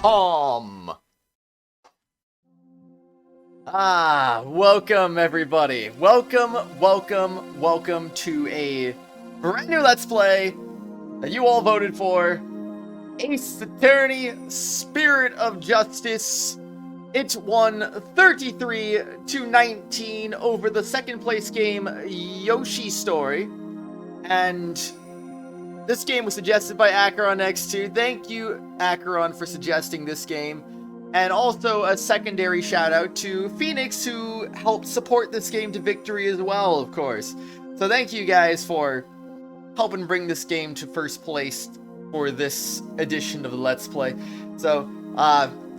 Capcom! Welcome everybody. Welcome to a brand new Let's Play that you all voted for. Ace Attorney, Spirit of Justice. It won 33-19 over the second place game, Yoshi's Story. And this game was suggested by Acheron X2. Thank you, Acheron, for suggesting this game. And also a secondary shout out to Phoenix, who helped support this game to victory as well, of course. So thank you guys for helping bring this game to first place for this edition of the Let's Play. So,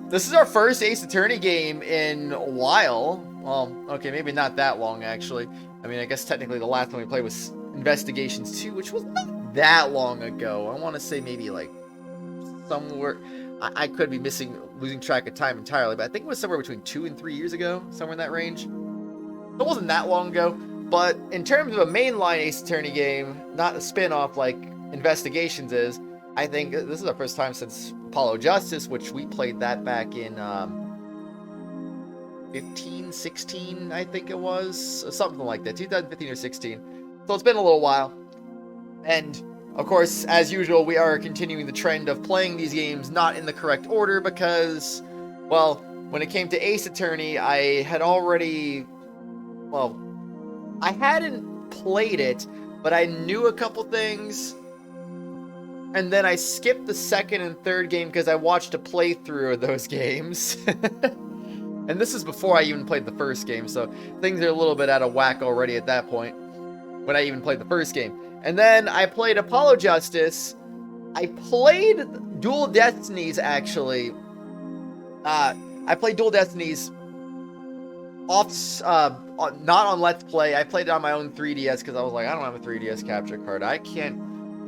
this is our first Ace Attorney game in a while. Well, okay, maybe not that long, actually. I mean, I guess technically the last one we played was Investigations 2, which was not that long ago. I want to say maybe, like, somewhere... I could be losing track of time entirely, but I think it was somewhere between 2 and 3 years ago, somewhere in that range. It wasn't that long ago, but in terms of a mainline Ace Attorney game, not a spin-off like Investigations is, I think this is our first time since Apollo Justice, which we played that back in 15, 16, I think it was, something like that, 2015 or 16. So it's been a little while, and of course, as usual, we are continuing the trend of playing these games not in the correct order because, well, when it came to Ace Attorney, I had already, well, I hadn't played it, but I knew a couple things, and then I skipped the second and third game because I watched a playthrough of those games. And this is before I even played the first game, so things are a little bit out of whack already at that point, when I even played the first game. And then I played Apollo Justice. I played Dual Destinies, actually. I played Dual Destinies not on Let's Play. I played it on my own 3DS because I was like, I don't have a 3DS capture card. I can't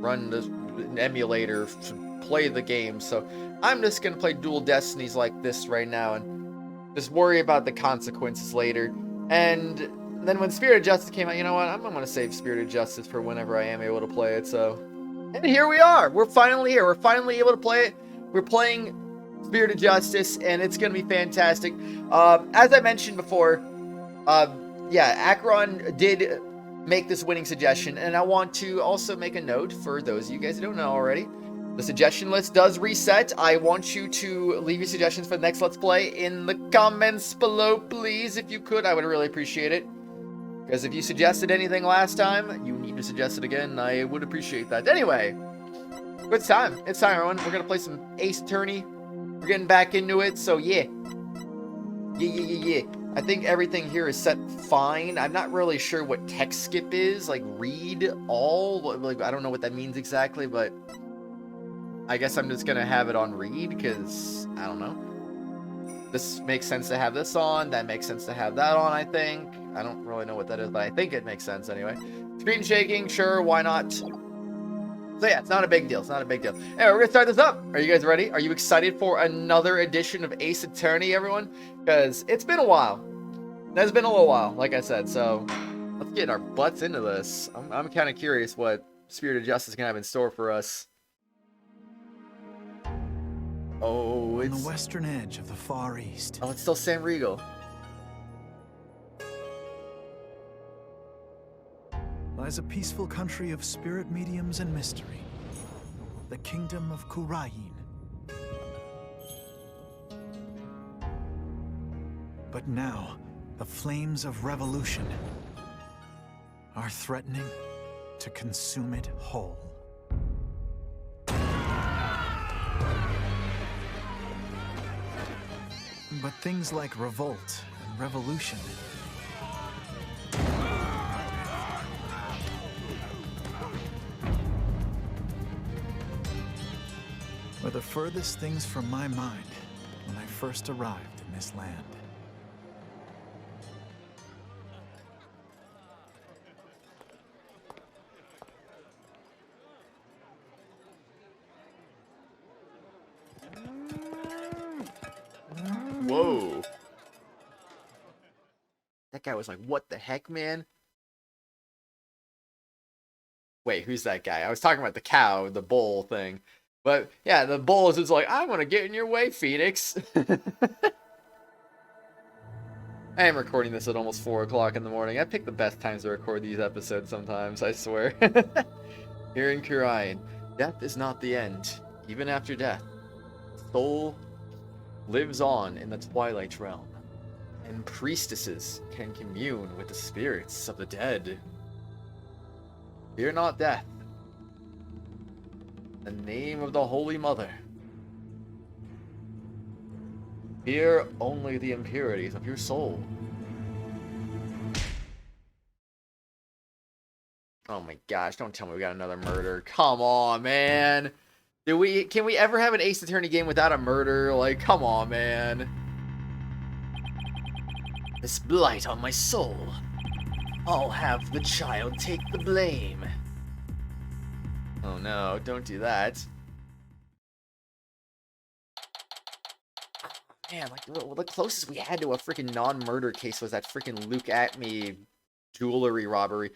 run an emulator to play the game. So I'm just going to play Dual Destinies like this right now and just worry about the consequences later. And then when Spirit of Justice came out, you know what? I'm going to save Spirit of Justice for whenever I am able to play it, so... And here we are! We're finally here. We're finally able to play it. We're playing Spirit of Justice, and it's going to be fantastic. As I mentioned before, yeah, Acheron did make this winning suggestion, and I want to also make a note for those of you guys who don't know already. The suggestion list does reset. I want you to leave your suggestions for the next Let's Play in the comments below, please, if you could. I would really appreciate it. Because if you suggested anything last time, you need to suggest it again. I would appreciate that. Anyway, it's time. It's time, everyone. We're going to play some Ace Attorney. We're getting back into it, so yeah. Yeah. I think everything here is set fine. I'm not really sure what text skip is. Like, read all. Like, I don't know what that means exactly, but I guess I'm just going to have it on read because, I don't know. This makes sense to have this on. That makes sense to have that on, I think. I don't really know what that is, but I think it makes sense anyway. Screen shaking, sure, why not? So yeah, it's not a big deal. It's not a big deal. Anyway, we're gonna start this up. Are you guys ready? Are you excited for another edition of Ace Attorney, everyone? Because it's been a while. It's been a little while, like I said, so let's get our butts into this. I'm kind of curious what Spirit of Justice is gonna have in store for us. Oh, it's... on the western edge of the Far East. Oh, it's still Sam Riegel. Lies a peaceful country of spirit mediums and mystery. The Kingdom of Khura'in. But now, the flames of revolution are threatening to consume it whole. But things like revolt and revolution were the furthest things from my mind when I first arrived in this land. Whoa. That guy was like, what the heck, man? Wait, who's that guy? I was talking about the cow, the bull thing. But yeah, the bull is just like, I'm gonna get in your way, Phoenix. I am recording this at almost 4 o'clock in the morning. I pick the best times to record these episodes sometimes, I swear. Here in Khura'in, death is not the end. Even after death, soul lives on in the Twilight Realm, and priestesses can commune with the spirits of the dead. Fear not death. In the name of the Holy Mother. Fear only the impurities of your soul. Oh my gosh, don't tell me we got another murder. Come on, man. Can we ever have an Ace Attorney game without a murder? Like, come on, man. This blight on my soul. I'll have the child take the blame. Oh no, don't do that. Man, like, the closest we had to a freaking non-murder case was that freaking Luke at me jewelry robbery.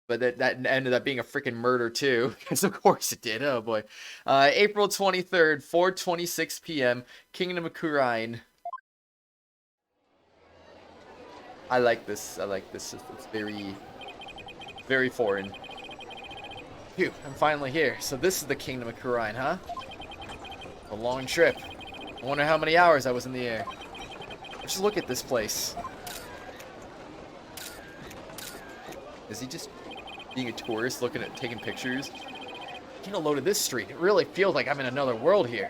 But that ended up being a freaking murder too, because of course it did. Oh boy. April 23rd, 4:26 p.m. Kingdom of Khura'in. I like this. I like this. It's very, very foreign. Phew, I'm finally here. So this is the Kingdom of Khura'in, huh? A long trip. I wonder how many hours I was in the air. Just look at this place. Is he just being a tourist looking at taking pictures? Get a load of this street. It really feels like I'm in another world here.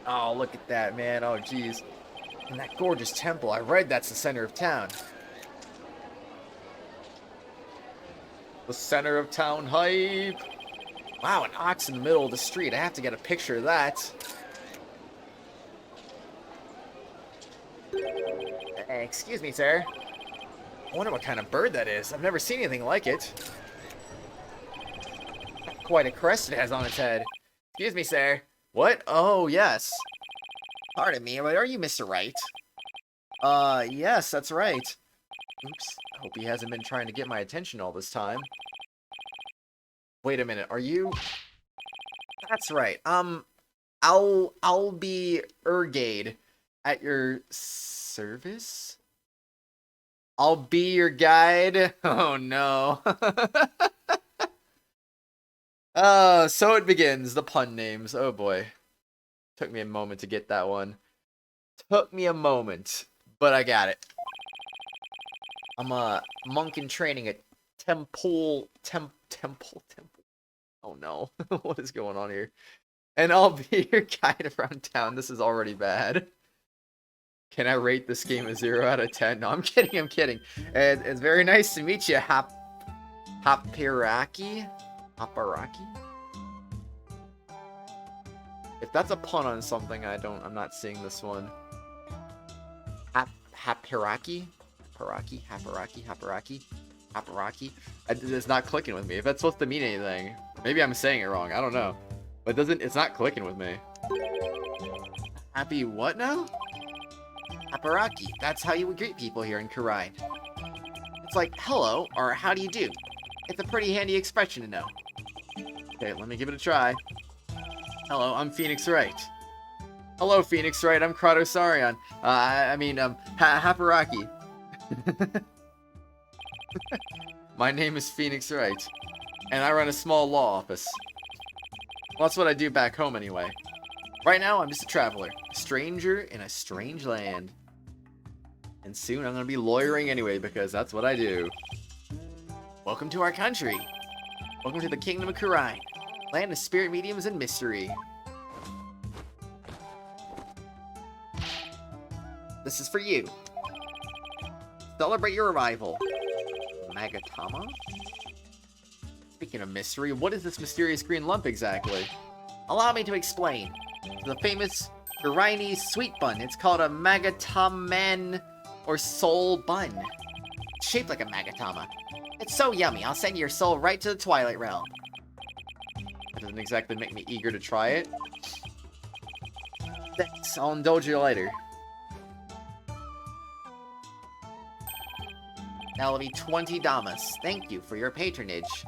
Oh, look at that, man. Oh, jeez. And that gorgeous temple. I read that's the center of town. The center of town hype. Wow, an ox in the middle of the street. I have to get a picture of that. Excuse me, sir. I wonder what kind of bird that is. I've never seen anything like it. Quite a crest it has on its head. Excuse me, sir. What? Oh, yes. Pardon me, but are you Mr. Wright? Yes, that's right. Oops. I hope he hasn't been trying to get my attention all this time. Wait a minute, are you... That's right. I'll be Ergade at your service? I'll be your guide? Oh no. So it begins, the pun names. Oh boy. Took me a moment to get that one. Took me a moment, but I got it. I'm a monk in training at Temple. Oh no, what is going on here? And I'll be your guide around town. This is already bad. Can I rate this game a 0 out of 10? No, I'm kidding, I'm kidding. It's very nice to meet you, Hapiraki? Hapiraki? If that's a pun on something, I'm not seeing this one. Hapiraki? Hapiraki? It's not clicking with me. If that's supposed to mean anything, maybe I'm saying it wrong. I don't know, but it's not clicking with me. Happy what now? Hapiraki. That's how you would greet people here in Khura'in. It's like hello or how do you do. It's a pretty handy expression to know. Okay, let me give it a try. Hello, I'm Phoenix Wright. Hello, Phoenix Wright. I'm Kratos. Hapiraki. My name is Phoenix Wright, and I run a small law office. Well, that's what I do back home anyway. Right now, I'm just a traveler, a stranger in a strange land. And soon I'm going to be lawyering anyway, because that's what I do. Welcome to our country. Welcome to the Kingdom of Khura'in, land of spirit mediums and mystery. This is for you. Celebrate your arrival. Magatama? Speaking of mystery, what is this mysterious green lump exactly? Allow me to explain. The famous Khura'ini sweet bun. It's called a Magataman or soul bun. It's shaped like a Magatama. It's so yummy, I'll send your soul right to the Twilight Realm. That doesn't exactly make me eager to try it. Thanks, I'll indulge you later. That'll be 20 damas. Thank you for your patronage.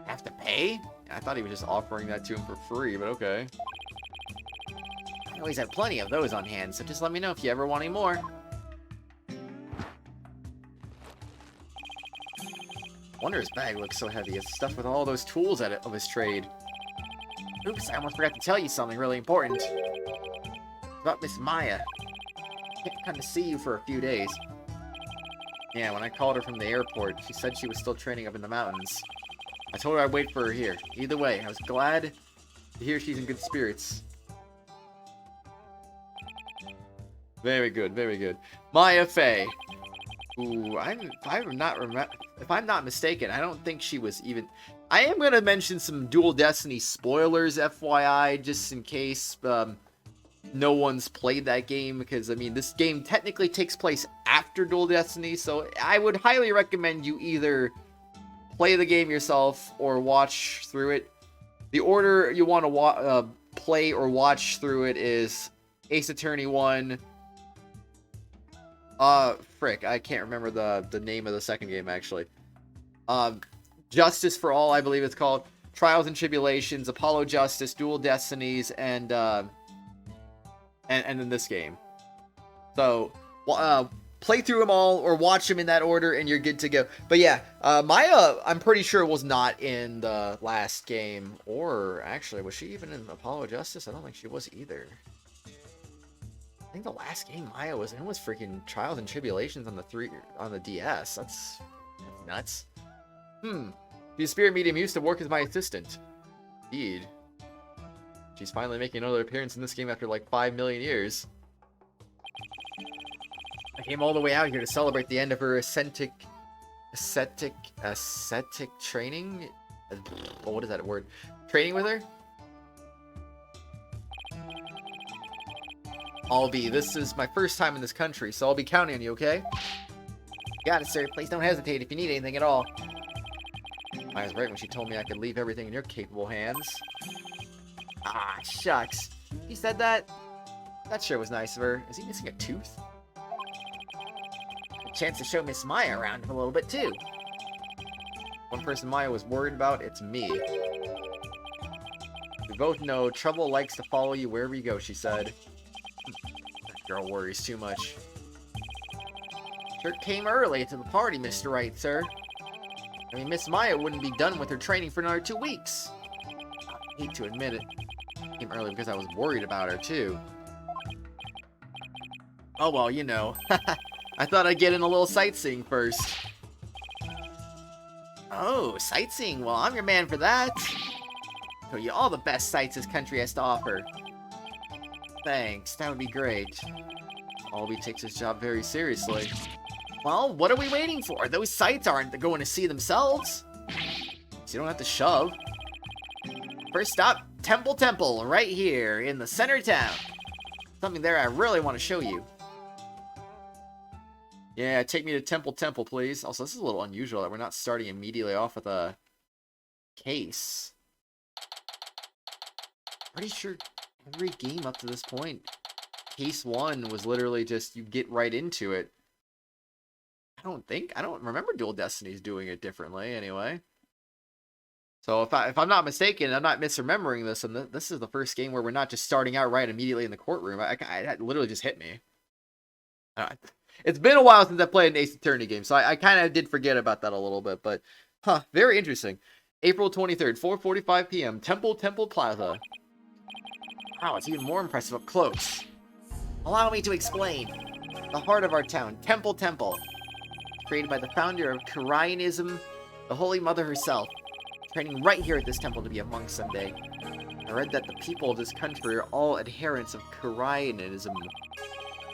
Have to pay? I thought he was just offering that to him for free, but okay. I always have plenty of those on hand, so just let me know if you ever want any more. Wonder his bag looks so heavy. It's stuffed with all those tools of his trade. Oops, I almost forgot to tell you something really important. About Miss Maya. Can't come to see you for a few days. Yeah, when I called her from the airport, she said she was still training up in the mountains. I told her I'd wait for her here. Either way, I was glad to hear she's in good spirits. Very good, very good. Maya Fey. Ooh, if I'm not mistaken, I don't think she was even... I am going to mention some Dual Destiny spoilers, FYI, just in case no one's played that game, because, I mean, this game technically takes place after Dual Destiny, so I would highly recommend you either play the game yourself or watch through it. The order you want to play or watch through it is Ace Attorney 1... frick, I can't remember the name of the second game, actually. Justice for All, I believe it's called. Trials and Tribulations, Apollo Justice, Dual Destinies, and then this game. So, play through them all, or watch them in that order, and you're good to go. But yeah, Maya, I'm pretty sure was not in the last game. Or, actually, was she even in Apollo Justice? I don't think she was either. I think the last game Maya was in was freaking Trials and Tribulations on the DS. That's nuts. The spirit medium used to work as my assistant. Indeed. She's finally making another appearance in this game after like 5 million years. I came all the way out here to celebrate the end of her ascetic training? What is that word? Training with her? This is my first time in this country, so I'll be counting on you, okay? Got it, sir. Please don't hesitate if you need anything at all. I was right when she told me I could leave everything in your capable hands. Ah, shucks. He said that? That sure was nice of her. Is he missing a tooth? A chance to show Miss Maya around a little bit, too. One person Maya was worried about, it's me. We both know trouble likes to follow you wherever you go, she said. That girl worries too much. Sure came early to the party, Mr. Wright, sir. I mean, Miss Maya wouldn't be done with her training for another 2 weeks. I hate to admit it. Came early because I was worried about her, too. Oh, well, you know. I thought I'd get in a little sightseeing first. Oh, sightseeing? Well, I'm your man for that. Show you all the best sights this country has to offer. Thanks, that would be great. Albie takes his job very seriously. Well, what are we waiting for? Those sights aren't going to see themselves. So you don't have to shove. First stop, Temple, right here in the center of town. Something there I really want to show you. Yeah, take me to Temple, please. Also, this is a little unusual that we're not starting immediately off with a case. Pretty sure every game up to this point, case 1 was literally just you get right into it. I don't remember Dual Destinies doing it differently anyway. So if I'm not mistaken, I'm not misremembering this, and this is the first game where we're not just starting out right immediately in the courtroom. It literally just hit me. It's been a while since I played an Ace Attorney game, so I kind of did forget about that a little bit, but very interesting. April 23rd, 4:45 p.m., Temple Plaza. Wow, it's even more impressive up close. Allow me to explain. The heart of our town, Temple. Created by the founder of Khura'in, the Holy Mother herself. Training right here at this temple to be a monk someday. I read that the people of this country are all adherents of Khura'inism.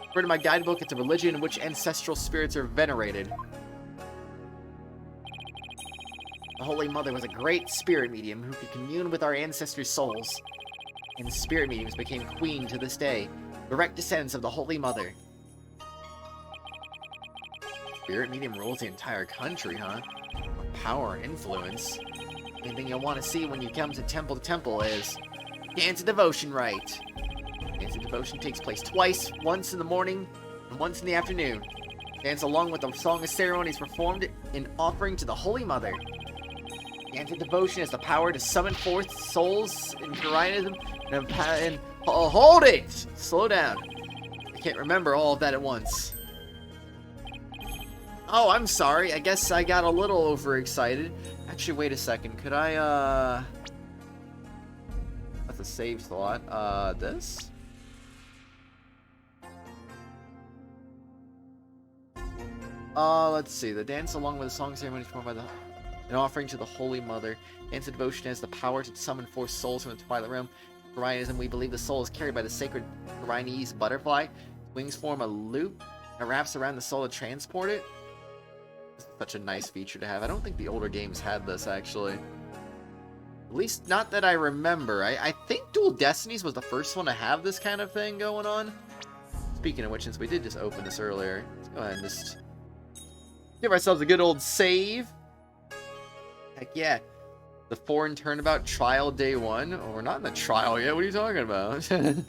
According to my guidebook, it's a religion in which ancestral spirits are venerated. The Holy Mother was a great spirit medium who could commune with our ancestors' souls. And the spirit mediums became queen to this day, direct descendants of the Holy Mother. Spirit medium rules the entire country, huh? Power and influence. Anything you'll want to see when you come to Temple is Dance of Devotion Rite. Dance of Devotion takes place twice, once in the morning and once in the afternoon. Dance along with the Song of Ceremonies performed in offering to the Holy Mother. Dance of Devotion has the power to summon forth souls in Khura'inism and hold it! Slow down. I can't remember all of that at once. Oh, I'm sorry. I guess I got a little overexcited. Actually, wait a second. Could I, That's a save slot. This? Let's see. The dance along with the song ceremony is performed by an offering to the Holy Mother. Dance of Devotion has the power to summon forth souls from the Twilight Realm. In Khura'inism, we believe the soul is carried by the sacred Khura'inese butterfly. Wings form a loop and wraps around the soul to transport it. This is such a nice feature to have. I don't think the older games had this, actually. At least, not that I remember. I think Dual Destinies was the first one to have this kind of thing going on. Speaking of which, since we did just open this earlier, let's go ahead and just give ourselves a good old save. Heck yeah. The foreign turnabout trial day 1. Oh, we're not in the trial yet. What are you talking about? Did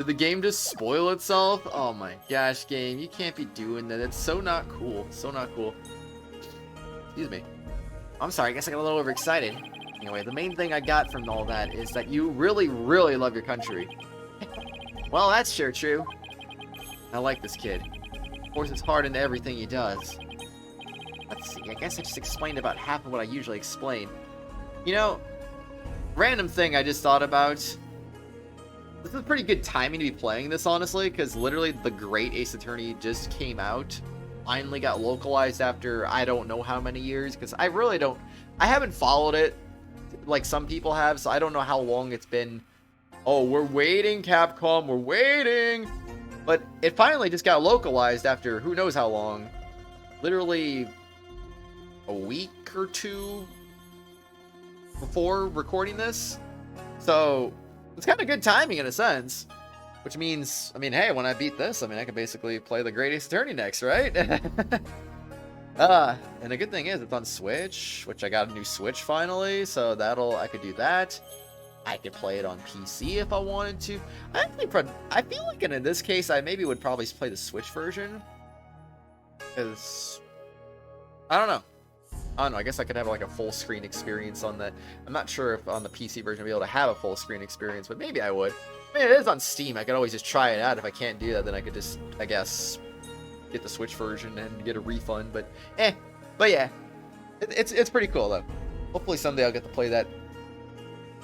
the game just spoil itself? Oh my gosh, game. You can't be doing that. It's so not cool. So not cool. Excuse me. I'm sorry. I guess I got a little overexcited. Anyway, the main thing I got from all that is that you really, really love your country. Well, that's sure true. I like this kid. Pours his heart into everything he does. Let's see, I guess I just explained about half of what I usually explain. You know, random thing I just thought about. This is pretty good timing to be playing this, honestly, because literally the Great Ace Attorney just came out. Finally got localized after I don't know how many years, because I really don't... I haven't followed it like some people have, so I don't know how long it's been. Oh, we're waiting, Capcom, we're waiting! But it finally just got localized after who knows how long. Literally a week or two before recording this. So it's kind of good timing in a sense. Which means, I mean, hey, when I beat this, I mean, I can basically play the Great Ace Attorney next, right? And the good thing is it's on Switch, which I got a new Switch finally, so I could do that. I could play it on PC if I wanted to. I feel like in this case, I maybe would probably play the Switch version. Because, I don't know. I guess I could have like a full screen experience on that. I'm not sure if on the PC version I'd be able to have a full screen experience, but maybe I would. I mean, it is on Steam. I could always just try it out. If I can't do that, then I could just, I guess, get the Switch version and get a refund. But yeah, it's pretty cool though. Hopefully someday I'll get to play that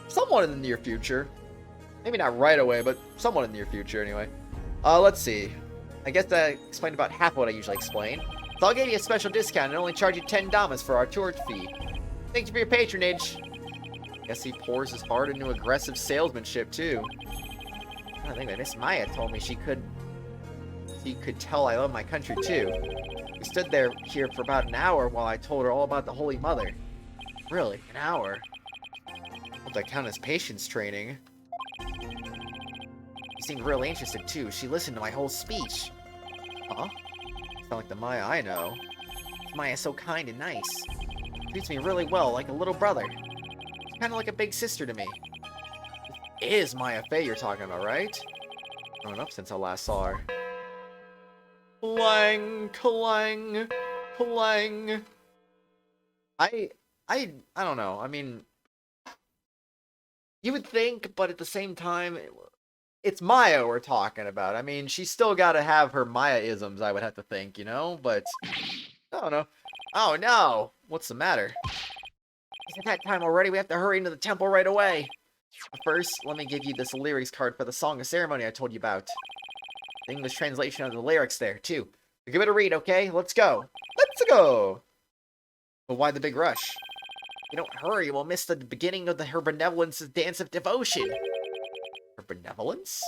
somewhat in the near future. Maybe not right away, but somewhat in the near future anyway. Let's see. I guess I explained about half of what I usually explain. So I'll give you a special discount and only charge you 10 damas for our tour fee. Thank you for your patronage. Guess he pours his heart into aggressive salesmanship too. I don't think that Miss Maya told me she could tell I love my country too. We stood here for about an hour while I told her all about the Holy Mother. Really? An hour? Hope that count as patience training. She seemed really interested too. She listened to my whole speech. Huh? It's not like the Maya I know. Maya's so kind and nice. Treats me really well, like a little brother. She's kind of like a big sister to me. This is Maya Fey you're talking about, right? Grown up since I last saw her. Clang, clang, clang. I don't know. I mean, you would think, but at the same time, it's Maya we're talking about. I mean, she's still got to have her Maya-isms, I would have to think, you know? But, I don't know. Oh, no! What's the matter? It's at that time already. We have to hurry into the temple right away. But first, let me give you this lyrics card for the Song of Ceremony I told you about. The English translation of the lyrics there, too. So give it a read, okay? Let's go. Let's go! But why the big rush? If you don't hurry, we'll miss the beginning of her benevolence's dance of devotion. Her benevolence?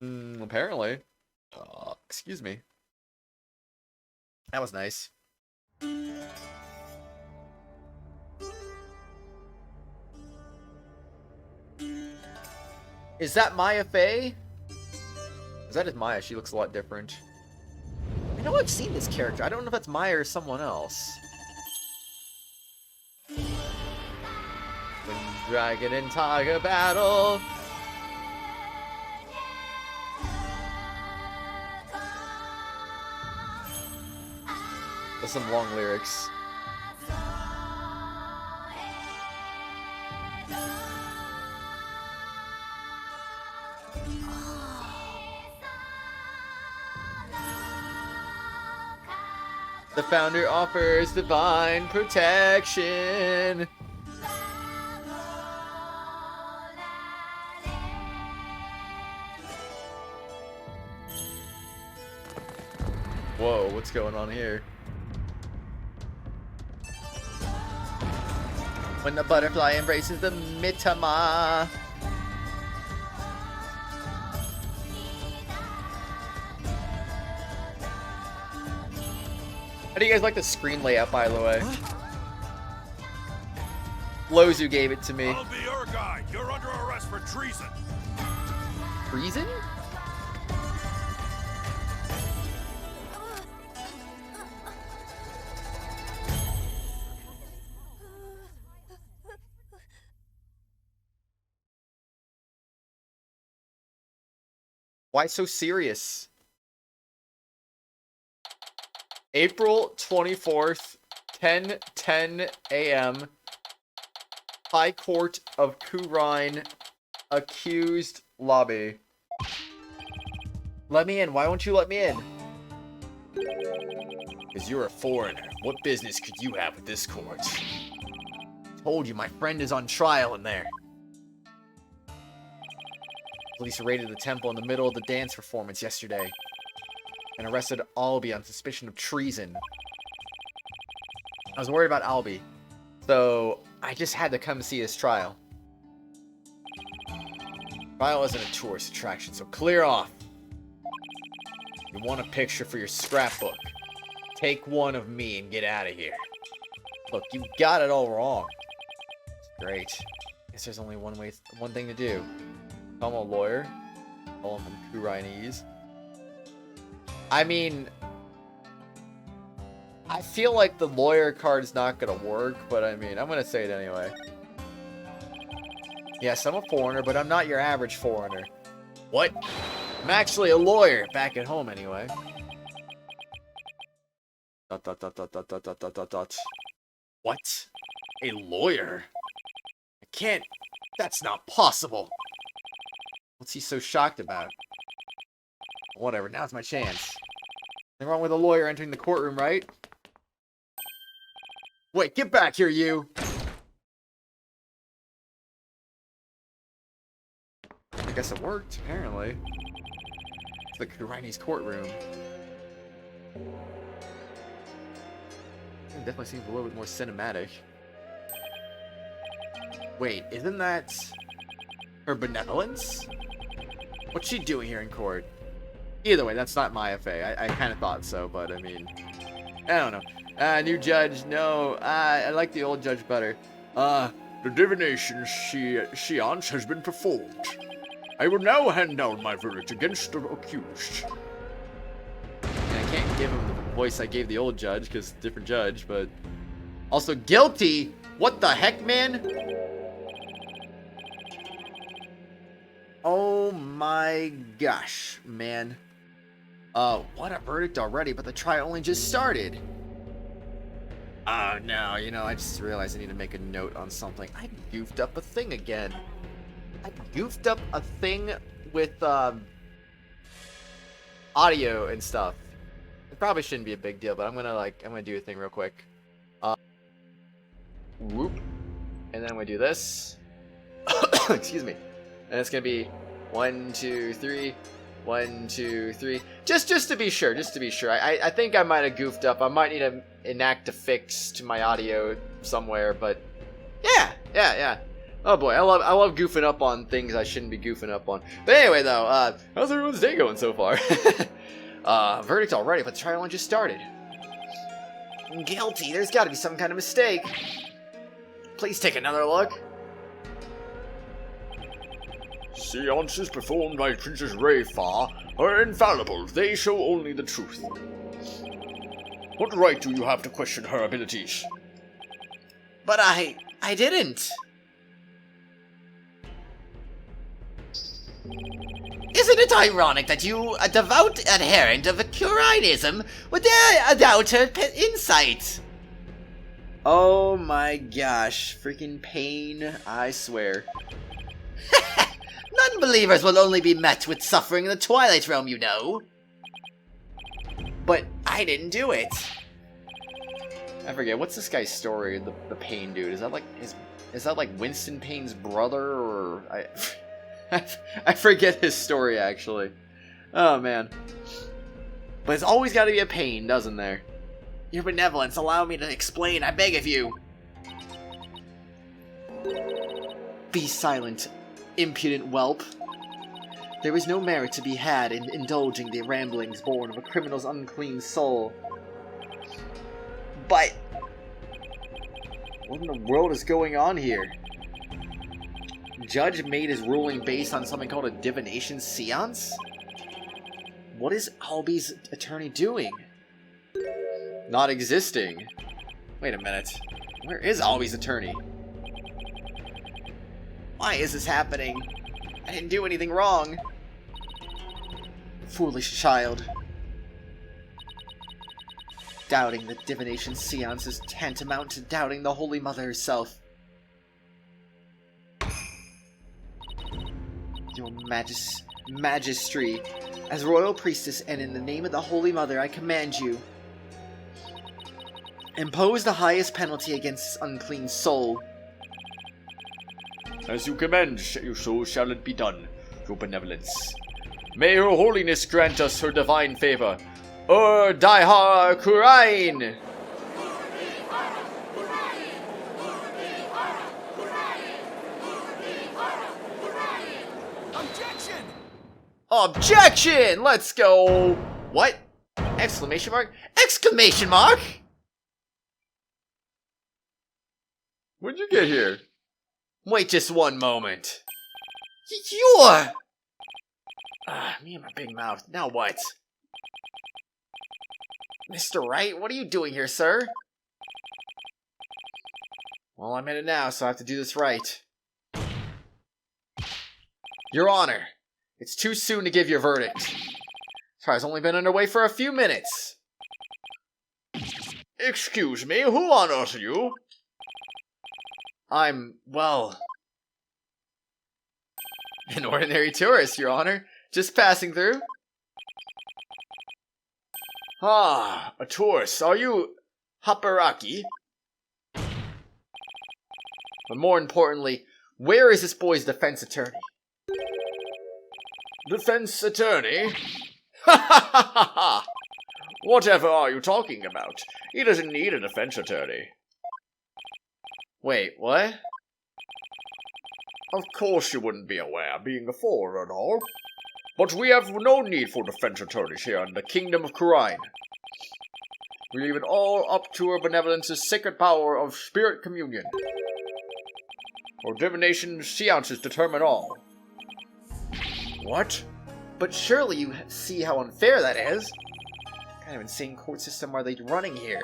Apparently. Excuse me. That was nice. Is that Maya Fey? That is Maya. She looks a lot different. I know I've seen this character. I don't know if that's Maya or someone else. When dragon and tiger battle. There's some long lyrics. The founder offers divine protection. Whoa, what's going on here? When the butterfly embraces the Mitama. How do you guys like the screen layout, by the way? Lozzu gave it to me. I'll be your guy. You're under arrest for treason. Treason? Why so serious? April 24th, 10:10 a.m. High Court of Khura'in, accused lobby. Let me in. Why won't you let me in? Because you're a foreigner. What business could you have with this court? Told you, my friend is on trial in there. Police raided the temple in the middle of the dance performance yesterday and arrested Albie on suspicion of treason. I was worried about Albie, so I just had to come see his trial. Trial isn't a tourist attraction, so clear off. You want a picture for your scrapbook? Take one of me and get out of here. Look, you got it all wrong. Great. Guess there's only one thing to do. Call him a lawyer. Call him from Khura'inese. I mean, I feel like the lawyer card is not gonna work, but I mean, I'm gonna say it anyway. Yes, I'm a foreigner, but I'm not your average foreigner. What? I'm actually a lawyer, back at home anyway. ... What? A lawyer? I can't... That's not possible! What's he so shocked about? Whatever, now's my chance. Nothing wrong with a lawyer entering the courtroom, right? Wait, get back here, you! I guess it worked, apparently. It's the Khura'inese courtroom. It definitely seems a little bit more cinematic. Wait, isn't that her benevolence? What's she doing here in court? Either way, that's not Maya Fey. I kind of thought so, but I mean, I don't know. New judge, no. I like the old judge better. The Divination Séance has been performed. I will now hand down my verdict against the accused. And I can't give him the voice I gave the old judge, because different judge, but... Also, guilty? What the heck, man? Oh my gosh, man. What a verdict already, but the trial only just started. Oh no, you know, I just realized I need to make a note on something. I goofed up a thing again. I goofed up a thing with, audio and stuff. It probably shouldn't be a big deal, but I'm gonna do a thing real quick. Whoop. And then I'm gonna do this. Excuse me. And it's gonna be 1, 2, 3. 1, 2, 3. Just to be sure. I think I might have goofed up. I might need to enact a fix to my audio somewhere, but yeah. Oh boy, I love goofing up on things I shouldn't be goofing up on. But anyway, though, how's everyone's day going so far? Verdict already, but the trial only just started. Guilty. There's got to be some kind of mistake. Please take another look. Seances performed by Princess Rayfar are infallible. They show only the truth. What right do you have to question her abilities? But I didn't. Isn't it ironic that you, a devout adherent of Khura'ism, would dare doubt her insight? Oh my gosh, freaking pain, I swear. Non-believers will only be met with suffering in the Twilight Realm, you know. But I didn't do it. I forget, what's this guy's story, the Payne dude? Is that like Winston Payne's brother, or I forget his story actually. Oh man. But it's always gotta be a Payne, doesn't there? Your benevolence, allow me to explain, I beg of you. Be silent, impudent whelp. There is no merit to be had in indulging the ramblings born of a criminal's unclean soul. But what in the world is going on here? Judge made his ruling based on something called a Divination Séance? What is Alby's attorney doing? Not existing. Wait a minute. Where is Alby's attorney? Why is this happening? I didn't do anything wrong. Foolish child. Doubting the Divination Séance is tantamount to doubting the Holy Mother herself. Your Magistry, as Royal Priestess and in the name of the Holy Mother, I command you. Impose the highest penalty against this unclean soul. As you command, so shall it be done, your benevolence. May her holiness grant us her divine favor. Daiha Khura'in! Objection! Objection! Let's go! What? Exclamation mark? Exclamation mark? When'd you get here? Wait just one moment. You're... me and my big mouth. Now what? Mr. Wright, what are you doing here, sir? Well, I'm in it now, so I have to do this right. Your Honor, it's too soon to give your verdict. Trial's only been underway for a few minutes. Excuse me, who on earth are you? I'm, well... an ordinary tourist, Your Honor. Just passing through. Ah, a tourist. Are you Haparaki? But more importantly, where is this boy's defense attorney? Defense attorney? Ha ha ha ha ha! Whatever are you talking about? He doesn't need a defense attorney. Wait, what? Of course you wouldn't be aware, being a foreigner and all. But we have no need for defense attorneys here in the Kingdom of Khura'in. We leave it all up to her benevolence's sacred power of spirit communion. Or Divination Séances determine all. What? But surely you see how unfair that is. What kind of insane court system are they running here?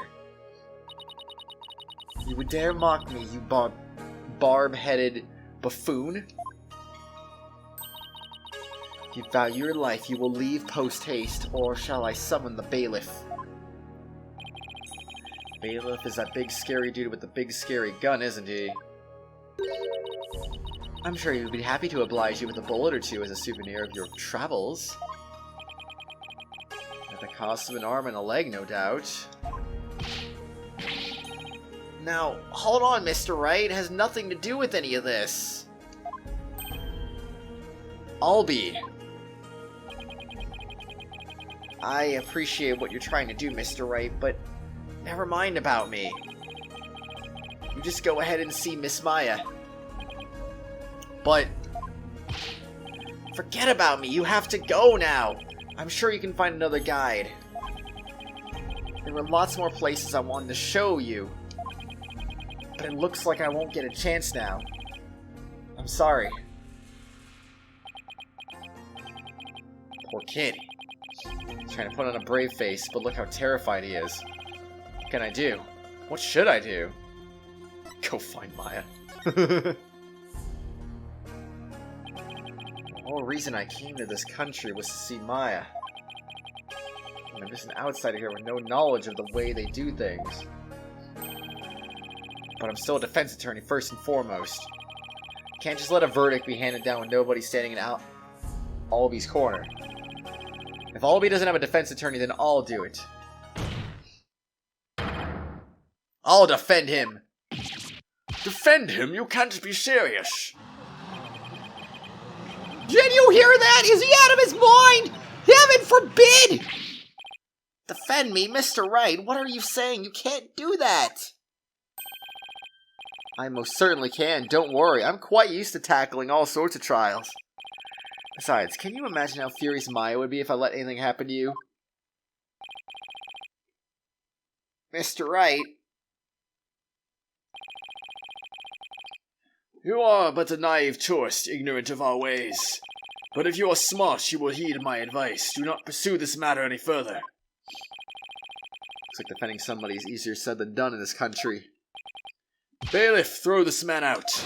You would dare mock me, you barb-headed buffoon? If you value your life, you will leave post-haste, or shall I summon the bailiff? Bailiff is that big scary dude with the big scary gun, isn't he? I'm sure he would be happy to oblige you with a bullet or two as a souvenir of your travels. At the cost of an arm and a leg, no doubt. Now, hold on, Mr. Wright. It has nothing to do with any of this. Alby. I appreciate what you're trying to do, Mr. Wright, but never mind about me. You just go ahead and see Miss Maya. But forget about me. You have to go now. I'm sure you can find another guide. There were lots more places I wanted to show you. But it looks like I won't get a chance now. I'm sorry. Poor kid. He's trying to put on a brave face, but look how terrified he is. What can I do? What should I do? Go find Maya. The whole reason I came to this country was to see Maya. And I'm just an outsider here with no knowledge of the way they do things. But I'm still a defense attorney first and foremost. Can't just let a verdict be handed down with nobody standing in Alby's corner. If Alby doesn't have a defense attorney, then I'll do it. I'll defend him. Defend him? You can't be serious. Did you hear that? Is he out of his mind? Heaven forbid! Defend me, Mr. Wright. What are you saying? You can't do that. I most certainly can. Don't worry. I'm quite used to tackling all sorts of trials. Besides, can you imagine how furious Maya would be if I let anything happen to you? Mr. Wright. You are but a naive tourist, ignorant of our ways. But if you are smart, you will heed my advice. Do not pursue this matter any further. Looks like defending somebody is easier said than done in this country. Bailiff, throw this man out.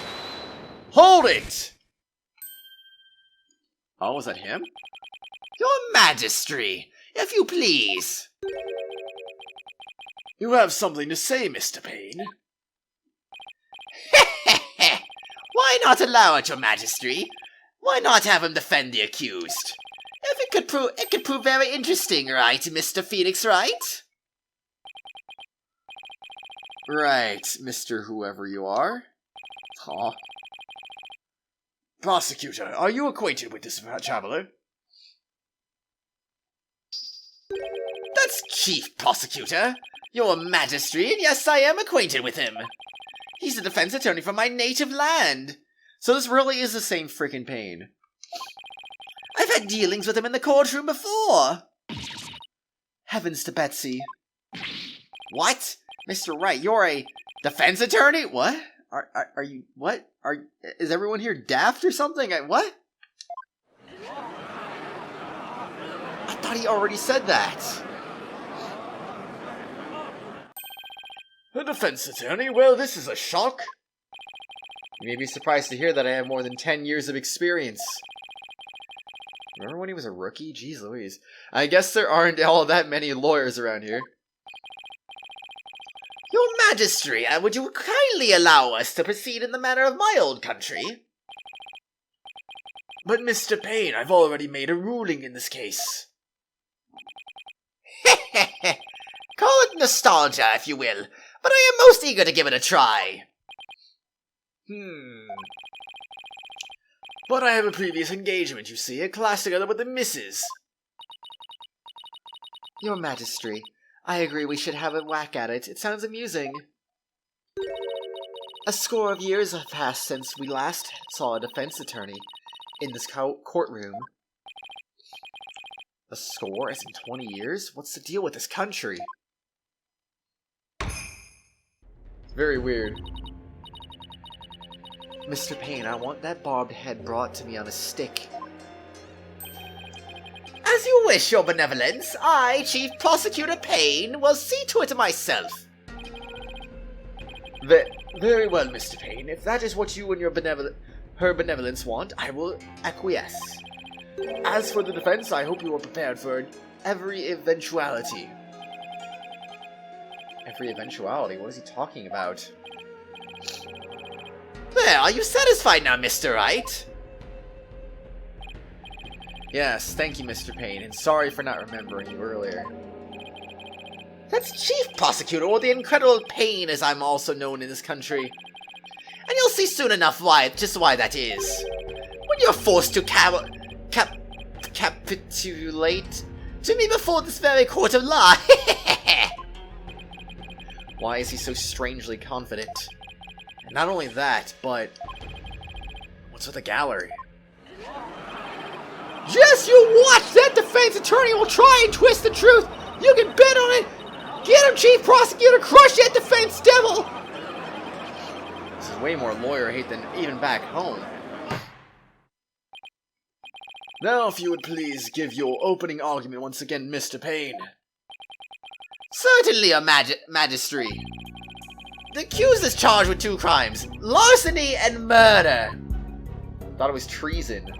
Hold it! Oh, was that him? Your Majesty, if you please. You have something to say, Mr. Payne. Why not allow it, Your Majesty? Why not have him defend the accused? If it could prove very interesting, right, Mr. Phoenix Wright? Right, Mr. Whoever you are. Aw. Prosecutor, are you acquainted with this traveler? That's Chief Prosecutor, Your Majesty, and yes, I am acquainted with him. He's the defense attorney from my native land. So this really is the same freaking Payne. I've had dealings with him in the courtroom before. Heavens to Betsy. What? Mr. Wright, you're a defense attorney? What? Are you, what? Is everyone here daft or something? What? I thought he already said that. A defense attorney? Well, this is a shock. You may be surprised to hear that I have more than 10 years of experience. Remember when he was a rookie? Jeez Louise. I guess there aren't all that many lawyers around here. Your Majesty, would you kindly allow us to proceed in the manner of my old country? But Mr. Payne, I've already made a ruling in this case. Call it nostalgia, if you will, but I am most eager to give it a try. But I have a previous engagement, you see, a class together with the missus. Your Majesty, I agree we should have a whack at it. It sounds amusing. A score of years have passed since we last saw a defense attorney in this courtroom. A score? As in 20 years? What's the deal with this country? Very weird. Mr. Payne, I want that bobbed head brought to me on a stick. As you wish, Your Benevolence. I, Chief Prosecutor Payne, will see to it myself. Very well, Mr. Payne. If that is what you and her benevolence want, I will acquiesce. As for the defense, I hope you are prepared for every eventuality. Every eventuality? What is he talking about? There, are you satisfied now, Mr. Wright? Yes, thank you, Mr. Payne, and sorry for not remembering you earlier. That's Chief Prosecutor, or the Incredible Payne, as I'm also known in this country. And you'll see soon enough just why that is. When you're forced to capitulate to me before this very court of law. Why is he so strangely confident? And not only that, but what's with the gallery? Just you watch! That defense attorney will try and twist the truth! You can bet on it! Get him, Chief Prosecutor! Crush that defense devil! This is way more lawyer hate than even back home. Now, if you would please give your opening argument once again, Mr. Payne. Certainly, Your Majesty. The accused is charged with 2 crimes, larceny and murder. Thought it was treason.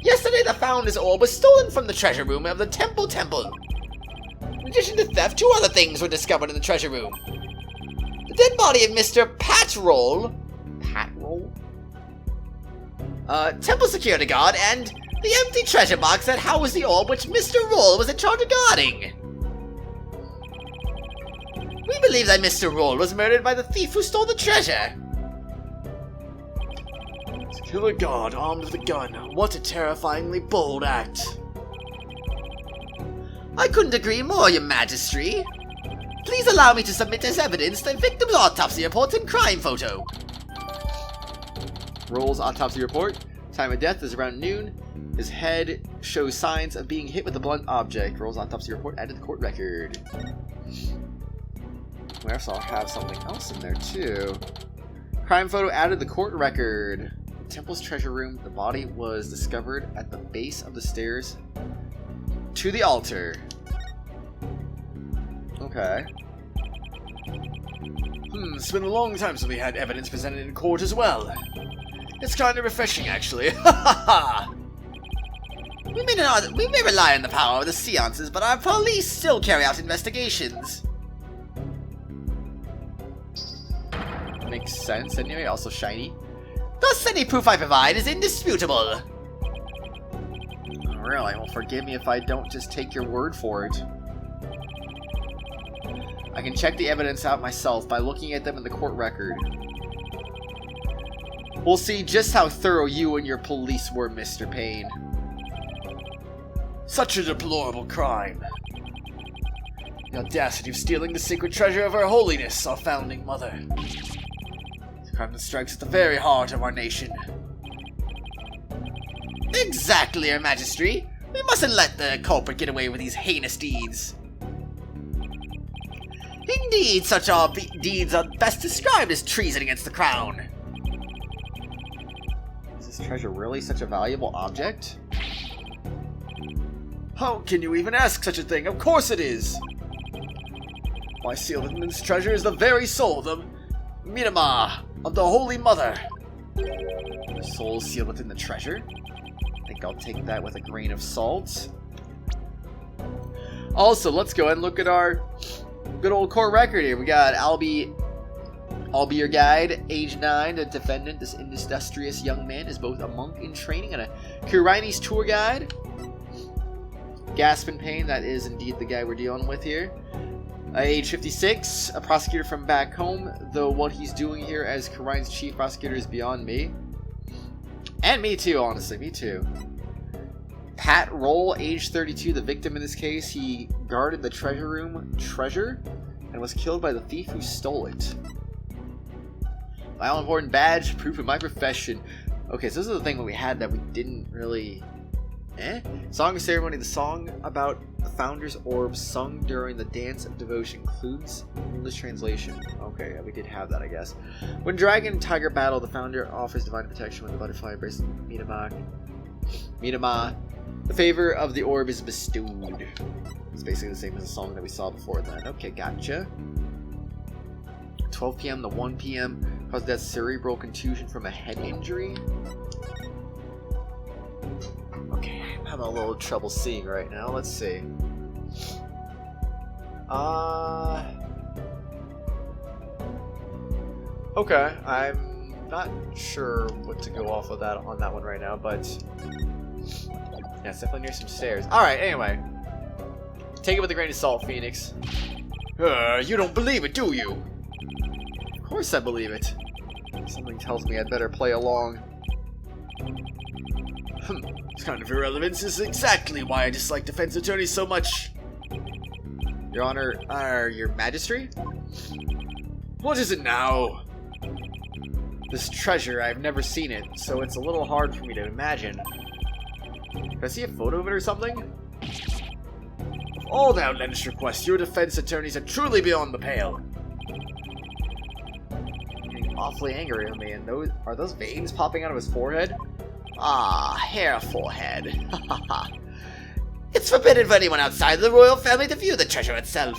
Yesterday, the Founder's Orb was stolen from the treasure room of the Temple. In addition to theft, 2 other things were discovered in the treasure room. The dead body of Mr. Patrol, Temple security guard, and the empty treasure box that housed the orb which Mr. Roll was in charge of guarding. We believe that Mr. Roll was murdered by the thief who stole the treasure. To kill a god armed with a gun. What a terrifyingly bold act. I couldn't agree more, Your Majesty. Please allow me to submit as evidence the victim's autopsy report and crime photo. Roll's autopsy report. Time of death is around noon. His head shows signs of being hit with a blunt object. Roll's autopsy report added to the court record. We also have something else in there too. Crime photo added to the court record. Temple's treasure room. The body was discovered at the base of the stairs to the altar. Okay. It's been a long time since we had evidence presented in court as well. It's kind of refreshing, actually. We may rely on the power of the seances, but our police still carry out investigations. Makes sense anyway, also shiny. Thus, any proof I provide is indisputable. Really? Well, forgive me if I don't just take your word for it. I can check the evidence out myself by looking at them in the court record. We'll see just how thorough you and your police were, Mr. Payne. Such a deplorable crime. The audacity of stealing the sacred treasure of Her Holiness, our founding mother. The crime that strikes at the very heart of our nation. Exactly, Your Majesty. We mustn't let the culprit get away with these heinous deeds. Indeed, such deeds are best described as treason against the crown. Is this treasure really such a valuable object? How can you even ask such a thing? Of course it is! Why, sealed within this treasure is the very soul of the Minama of the Holy Mother. The soul sealed within the treasure? I think I'll take that with a grain of salt. Also, let's go ahead and look at our good old court record here. We got I'll be your guide, age 9, the defendant. This industrious young man is both a monk in training and a Khura'in's tour guide. Gasp in pain, that is indeed the guy we're dealing with here. Age 56, a prosecutor from back home, though what he's doing here as Khura'in's chief prosecutor is beyond me. And me too, honestly, me too. Pat Roll, age 32, the victim in this case. He guarded the treasure room treasure and was killed by the thief who stole it. My all-important badge, proof of my profession. Okay, so this is the thing that we had that we didn't really... Song of Ceremony, the song about the Founder's Orb sung during the Dance of Devotion includes English translation. Okay, we did have that, I guess. When Dragon and Tiger battle, the Founder offers divine protection when the butterfly embraces Minama. The favor of the orb is bestowed. It's basically the same as the song that we saw before then. Okay, gotcha. 12 p.m. to 1 p.m. caused death cerebral contusion from a head injury. Okay, I'm having a little trouble seeing right now. Let's see. Okay, I'm not sure what to go off of that on that one right now, but yeah, it's definitely near some stairs. Alright, anyway. Take it with a grain of salt, Phoenix. You don't believe it, do you? Of course I believe it. Something tells me I'd better play along. This kind of irrelevance is exactly why I dislike defense attorneys so much. Your Honor, Your Majesty? What is it now? This treasure, I've never seen it, so it's a little hard for me to imagine. Can I see a photo of it or something? Of all the outlandish requests, your defense attorneys are truly beyond the pale. You're getting awfully angry with me, and are those veins popping out of his forehead? Ah, hair forehead. It's forbidden for anyone outside the royal family to view the treasure itself.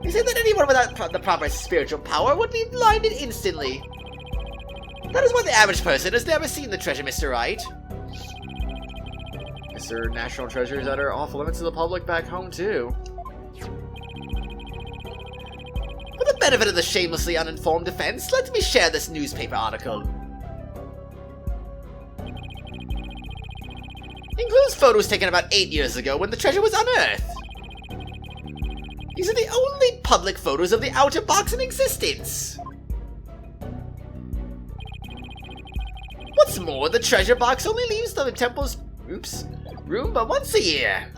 You say that anyone without the proper spiritual power would be blinded instantly. That is why the average person has never seen the treasure, Mr. Wright. There are national treasures that are off limits to the public back home, too. For the benefit of the shamelessly uninformed defense, let me share this newspaper article. It includes photos taken about 8 years ago when the treasure was unearthed. These are the only public photos of the outer box in existence. What's more, the treasure box only leaves the temple's room but once a year.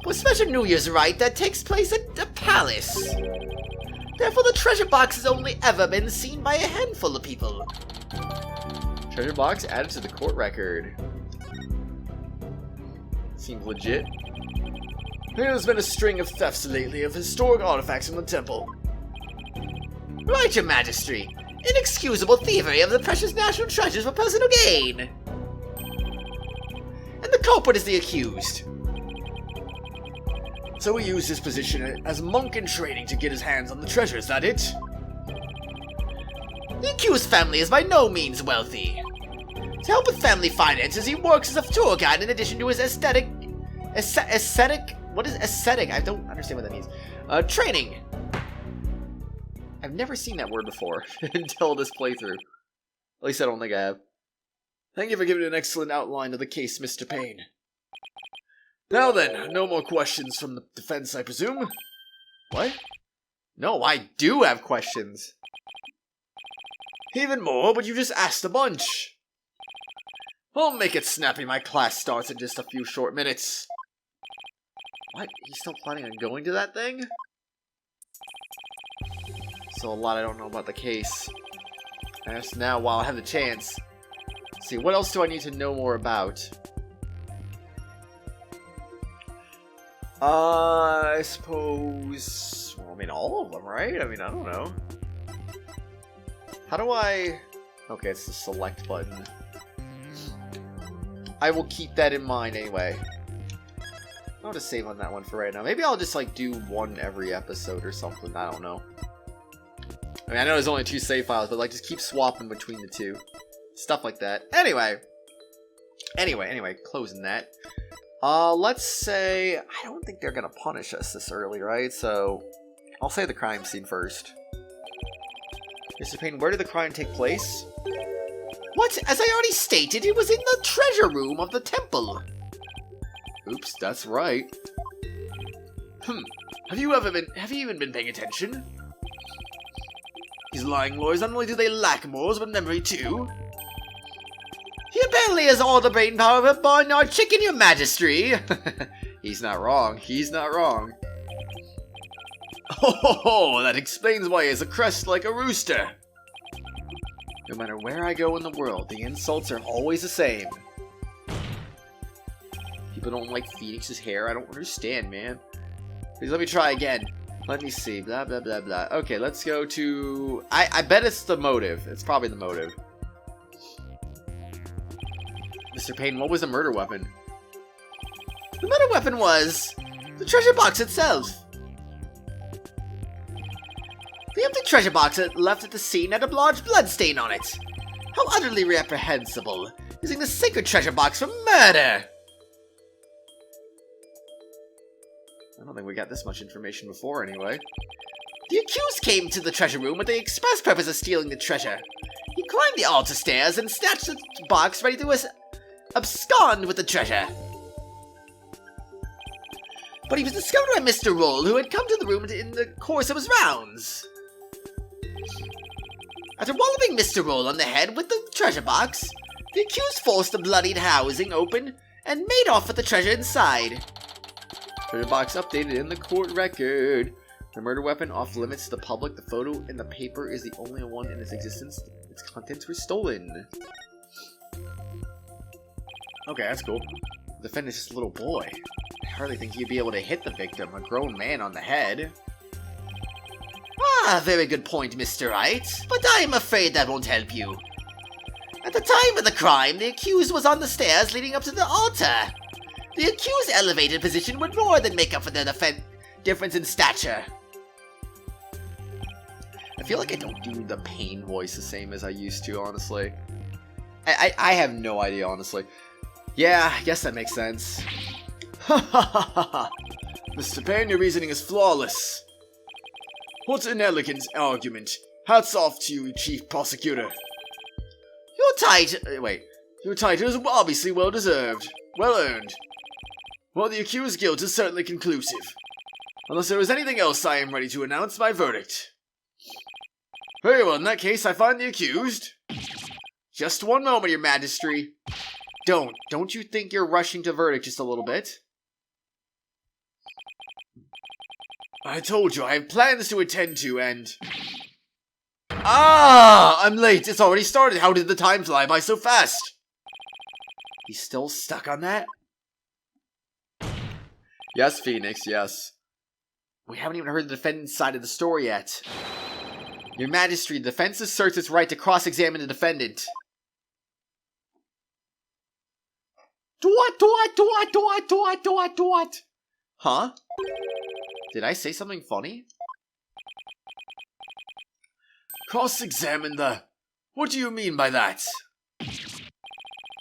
For a special New Year's rite that takes place at the palace. Therefore, the treasure box has only ever been seen by a handful of people. Treasure box added to the court record. Seems legit. There's been a string of thefts lately of historic artifacts from the temple. Right, Your Majesty. Inexcusable thievery of the precious national treasures for personal gain. And the culprit is the accused. So he used his position as monk in training to get his hands on the treasure, is that it? The accused family is by no means wealthy. To help with family finances, he works as a tour guide in addition to his aesthetic... What is aesthetic? I don't understand what that means. Training. I've never seen that word before until this playthrough. At least I don't think I have. Thank you for giving an excellent outline of the case, Mr. Payne. Now then, no more questions from the defense, I presume? What? No, I do have questions. Even more, but you just asked a bunch. I'll make it snappy. My class starts in just a few short minutes. What? He's still planning on going to that thing? So a lot I don't know about the case. I ask now while I have the chance. Let's see, what else do I need to know more about? I suppose... Well, I mean, all of them, right? I mean, I don't know. How do I... Okay, it's the select button. I will keep that in mind anyway. I'm gonna save on that one for right now. Maybe I'll just, like, do one every episode or something. I don't know. I mean, I know there's only 2 save files, but, like, just keep swapping between the 2. Stuff like that. Anyway, closing that. Let's say... I don't think they're gonna punish us this early, right? So, I'll say the crime scene first. Mr. Payne, where did the crime take place? What? As I already stated, it was in the treasure room of the temple. Oops, that's right. Have you even been paying attention? These lying lawyers, not only do they lack morals, but memory too. He apparently has all the brain power of a barnyard chicken, Your Majesty. He's not wrong. He's not wrong. Oh, that explains why he has a crest like a rooster. No matter where I go in the world, the insults are always the same. People don't like Phoenix's hair. I don't understand, man. Please let me try again. Let me see. Blah, blah, blah, blah. Okay, let's go to... I bet it's the motive. It's probably the motive. Mr. Payne, what was the murder weapon? The murder weapon was... the treasure box itself. The empty treasure box left at the scene had a large blood stain on it. How utterly reprehensible. Using the sacred treasure box for murder. I don't think we got this much information before, anyway. The accused came to the treasure room with the express purpose of stealing the treasure. He climbed the altar stairs and snatched the box ready to abscond with the treasure. But he was discovered by Mr. Roll, who had come to the room in the course of his rounds. After walloping Mr. Roll on the head with the treasure box, the accused forced the bloodied housing open and made off with the treasure inside. Treasure box updated in the court record. The murder weapon off limits to the public. The photo in the paper is the only one in its existence. Its contents were stolen. Okay, that's cool. The defendant's just a little boy. I hardly think he'd be able to hit the victim, a grown man, on the head. Ah, very good point, Mr. Wright, but I'm afraid that won't help you. At the time of the crime, the accused was on the stairs leading up to the altar. The accused's elevated position would more than make up for the difference in stature. I feel like I don't do the Pain voice the same as I used to, honestly. I have no idea, honestly. Yeah, I guess that makes sense. Ha ha ha ha ha! Mr. Payne, your reasoning is flawless. What an elegant argument. Hats off to you, Chief Prosecutor. Your title is obviously well deserved. Well earned. Well, the accused's guilt is certainly conclusive. Unless there is anything else, I am ready to announce my verdict. Very well, in that case, I find the accused. Just one moment, Your Majesty. Don't you think you're rushing to verdict just a little bit? I told you, I have plans to attend to, and... Ah! I'm late. It's already started. How did the time fly by so fast? He's still stuck on that? Yes, Phoenix, yes. We haven't even heard the defendant's side of the story yet. Your Majesty, the defense asserts its right to cross-examine the defendant. What? Huh? Did I say something funny? Cross-examine the... What do you mean by that?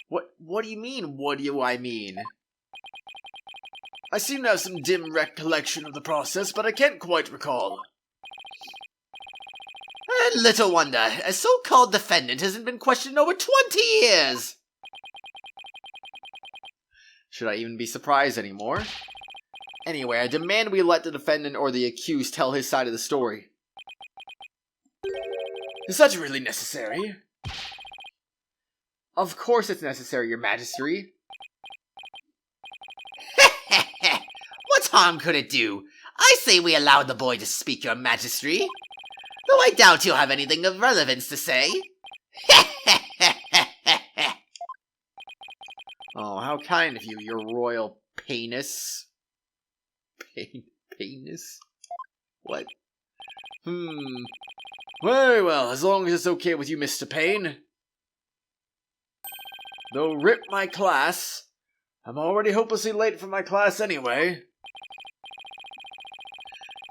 What do you mean, what do I mean? I seem to have some dim recollection of the process, but I can't quite recall. And little wonder, a so-called defendant hasn't been questioned in over 20 years! Should I even be surprised anymore? Anyway, I demand we let the defendant or the accused tell his side of the story. Is that really necessary? Of course it's necessary, Your Majesty. What harm could it do? I say we allow the boy to speak, Your Majesty. Though I doubt he'll have anything of relevance to say. Oh, how kind of you, Your Royal Penis. Penis? What? Very well, as long as it's okay with you, Mr. Payne. Though rip my class, I'm already hopelessly late for my class anyway.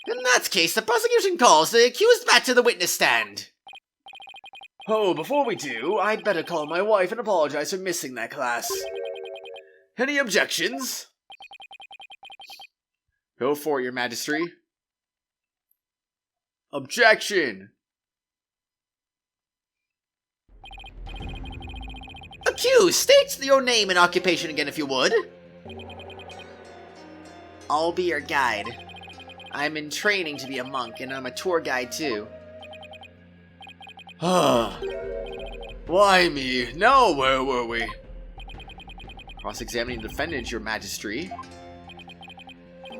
In that case, the prosecution calls the accused back to the witness stand. Oh, before we do, I'd better call my wife and apologize for missing that class. Any objections? Go for it, Your Majesty. Objection! Accused, state your name and occupation again if you would. I'll be your guide. I'm in training to be a monk, and I'm a tour guide too. Why me? Now where were we? Cross-examining the defendant, Your Majesty.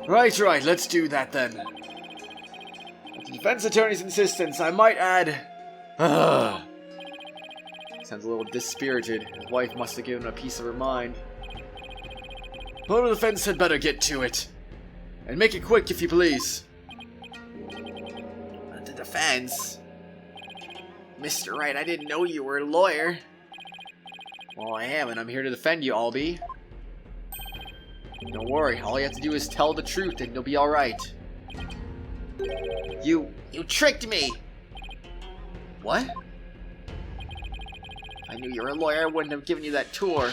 Right, let's do that then. At the defense attorney's insistence, I might add... Sounds a little dispirited. His wife must have given him a piece of her mind. Well, the defense had better get to it. And make it quick, if you please. The defense? Mr. Wright, I didn't know you were a lawyer. Well, I am, and I'm here to defend you, Albie. Don't worry, all you have to do is tell the truth and you'll be alright. You tricked me! What? I knew you were a lawyer, I wouldn't have given you that tour.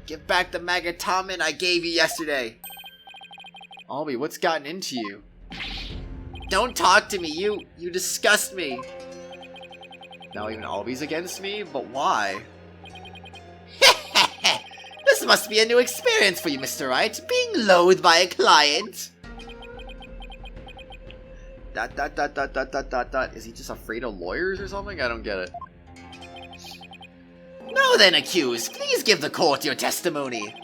Give back the magatomin I gave you yesterday. Albie, what's gotten into you? Don't talk to me, you disgust me. Now even Albie's against me? But why? This must be a new experience for you, Mr. Wright, being loathed by a client. ... Is he just afraid of lawyers or something? I don't get it. Now then, accused, please give the court your testimony.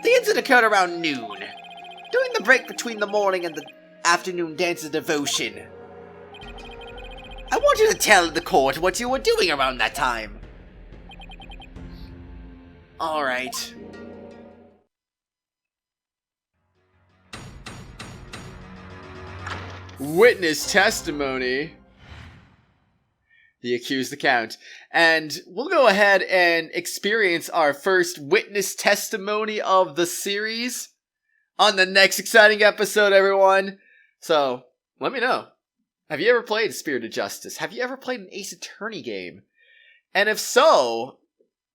The incident occurred around noon, during the break between the morning and the afternoon dance of devotion. I want you to tell the court what you were doing around that time. Alright. Witness testimony. The accused account. And we'll go ahead and experience our first witness testimony of the series on the next exciting episode, everyone. So, let me know. Have you ever played Spirit of Justice? Have you ever played an Ace Attorney game? And if so,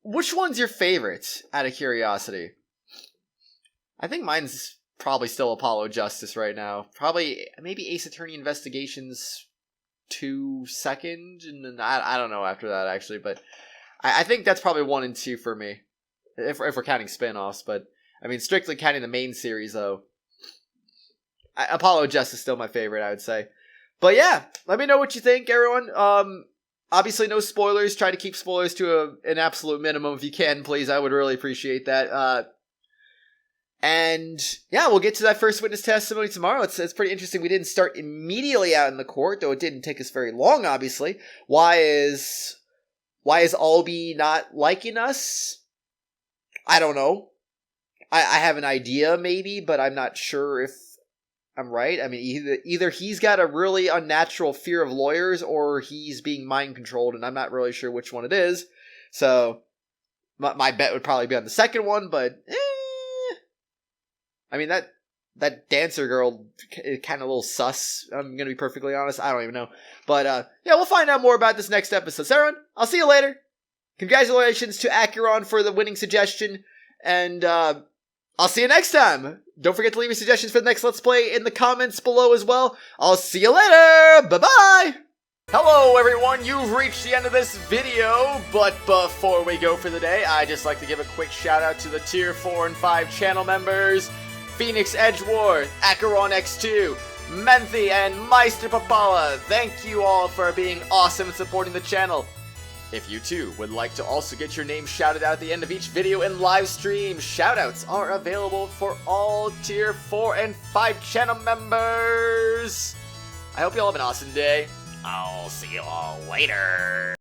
which one's your favorite, out of curiosity? I think mine's probably still Apollo Justice right now. Probably, maybe Ace Attorney Investigations 2 second, and then I don't know after that, actually, but I think that's probably 1 and 2 for me, if we're counting spin-offs, but, I mean, strictly counting the main series, though, Apollo Justice is still my favorite, I would say. But yeah, let me know what you think, everyone. Obviously, no spoilers. Try to keep spoilers to an absolute minimum if you can, please. I would really appreciate that. And yeah, we'll get to that first witness testimony tomorrow. It's pretty interesting. We didn't start immediately out in the court, though it didn't take us very long, obviously. Why is Albie not liking us? I don't know. I have an idea, maybe, but I'm not sure if I'm right. I mean, either he's got a really unnatural fear of lawyers, or he's being mind controlled, and I'm not really sure which one it is. So, my bet would probably be on the second one, but I mean, that dancer girl is kind of a little sus. I'm gonna be perfectly honest. I don't even know. But yeah, we'll find out more about this next episode. So, everyone, I'll see you later. Congratulations to Acheron for the winning suggestion, and I'll see you next time. Don't forget to leave your suggestions for the next Let's Play in the comments below as well. I'll see you later. Bye-bye. Hello, everyone. You've reached the end of this video, but before we go for the day, I'd just like to give a quick shout-out to the Tier 4 and 5 channel members, Phoenix Edgeworth, Acheron X2, Menthy, and Meister Papala. Thank you all for being awesome and supporting the channel. If you too would like to also get your name shouted out at the end of each video and live stream, shoutouts are available for all Tier 4 and 5 channel members. I hope you all have an awesome day. I'll see you all later.